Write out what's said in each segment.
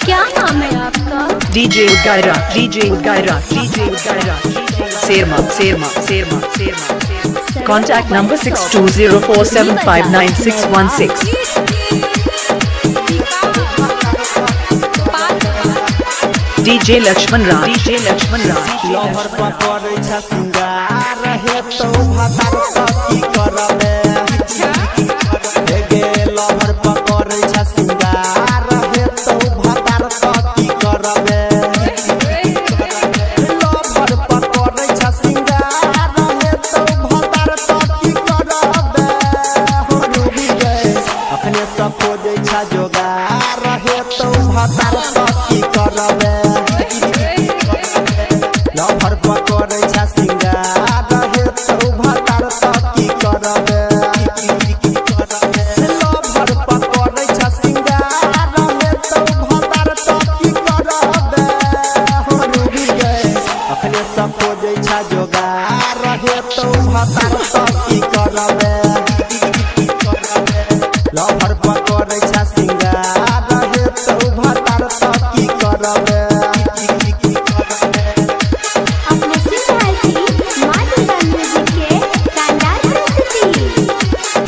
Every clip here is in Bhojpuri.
क्या नाम है आपका? DJ Gaira, DJ Gaira, DJ Gaira, Serma, Serma, Serma, Serma. Contact number 6204759616. DJ Lakshman Raj, DJ Lakshman Raj. लहर पकड़ै छ सिंगार हे तो भातार सखी करबे हे गे लहर पकड़ै छ सिंगार हे तो भातार सखी करबे लहर पकड़ै छ सिंगार हे तो भातार सखी करबे हो डूबी गए अखने सब खोजै छ जोगार हे तो भातार सखी करबे लहर पकड़ै छ सिंगार हे तो भातार सखी करबे लहर पकड़ै छ सिंगार हे तो भातार सखी करबे हो डूबी गए अखने सब खोजै छ जोगार हे तो भातार सखी करबे लहर पकड़ै छ सिंगार हे तो भातार सखी करबे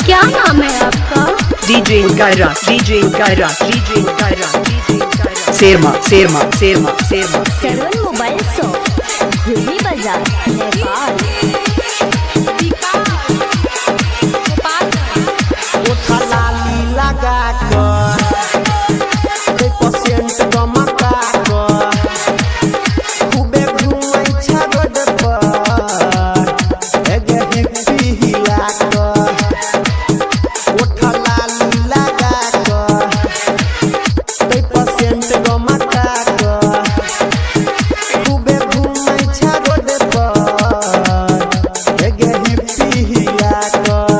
क्या नाम है आपका? DJ Gaira, DJ Gaira, DJ Gaira, DJ Gaira. Serma, Serma, Serma, Serma. सरवन मोबाइल शॉप, घुर्मी बाजार, नेपाल। ओठा लाली लगा कर 1% गमका कर खूबे घूमै छ रोड पर एगे हिप्पी हिला कर ओठा लाली लगा कर 1% गमका कर खूबे घूमै छ रोड पर एगे हिप्पी हिला कर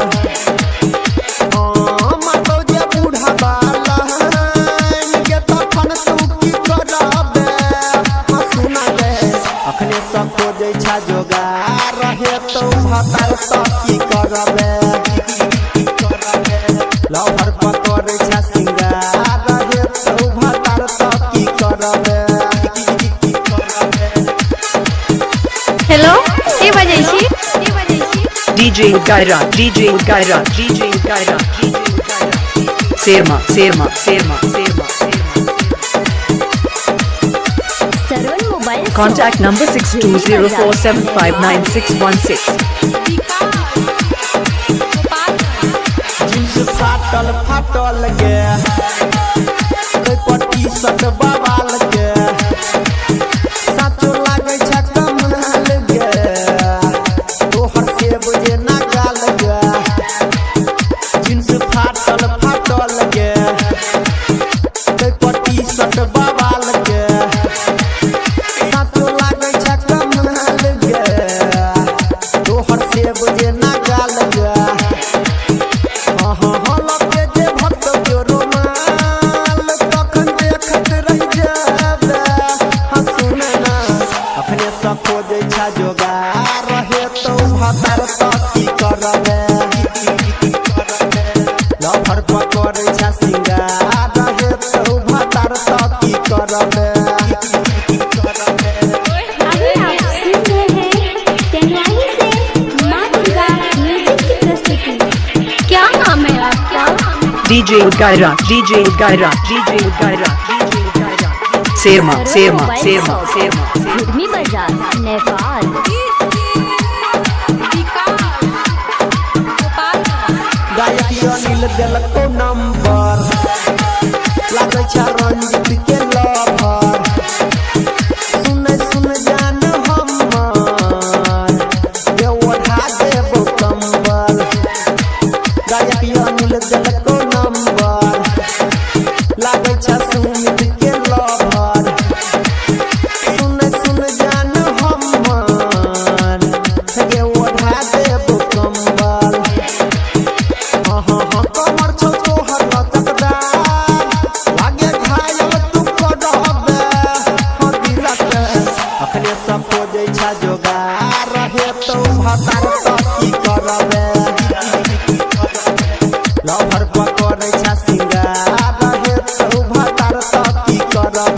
अखने सब खोजै छ जोगार हे तो भातार सखी करबे लहर पकड़ै छ सिंगार हे तो भातार सखी करबे हेलो, के बजै छी? DJ Gaira, DJ Gaira, DJ Gaira, DJ Gaira. Serma, Serma, Serma, Serma, Serma. सरवन mobile shop. Contact number 6204759616. Jeans फाटल फाटल गे पट्टी शर्ट बवाल गे साचो लागै छ कमाल गे तोहर से बुझे ना गाल गे जींस फाटल फाटल गे पट्टी शर्ट बवाल गे साचो लागै छ कमाल गे तोहर से बुझे ना गाल गे खोजै छ जोगार हे तो भातार सखी करबे लहर पकड़ै छ सिंगार हे तो भातार सखी करबे अभी आप सुन रहे हैं तेनवाही से माँ दुर्गा म्यूजिक की प्रस्तुति। क्या नाम है आपका? DJ Gaira, DJ Gaira, DJ Gaira, DJ Gaira. Serma, Serma, Serma, Serma. घुर्मी बाजार, नेपाल। गायक अनिल देलको नंबर लागै छ रंजित के लवर सुन जान हमर ये ओढ़ा देबो कंबल गायक अनिल देलको नंबर लागै छ सुमित के लवर सुन जान हमर ये ओढ़ा देबो कंबल कमर छौ तोहर लचकदार लागे घायल तू करबे दिलक अखने सब खोजै छ जोगार हे तो भातार सखी करबे लहर पकड़ै छ सिंगार हे तो भातार सखी करबे।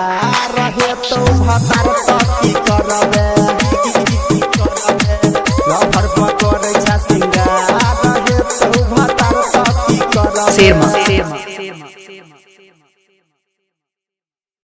जोगार रहे तो भतार तो की करबे लभर पकड़ै छ सिंगार रहे तो भतार तो की करबे।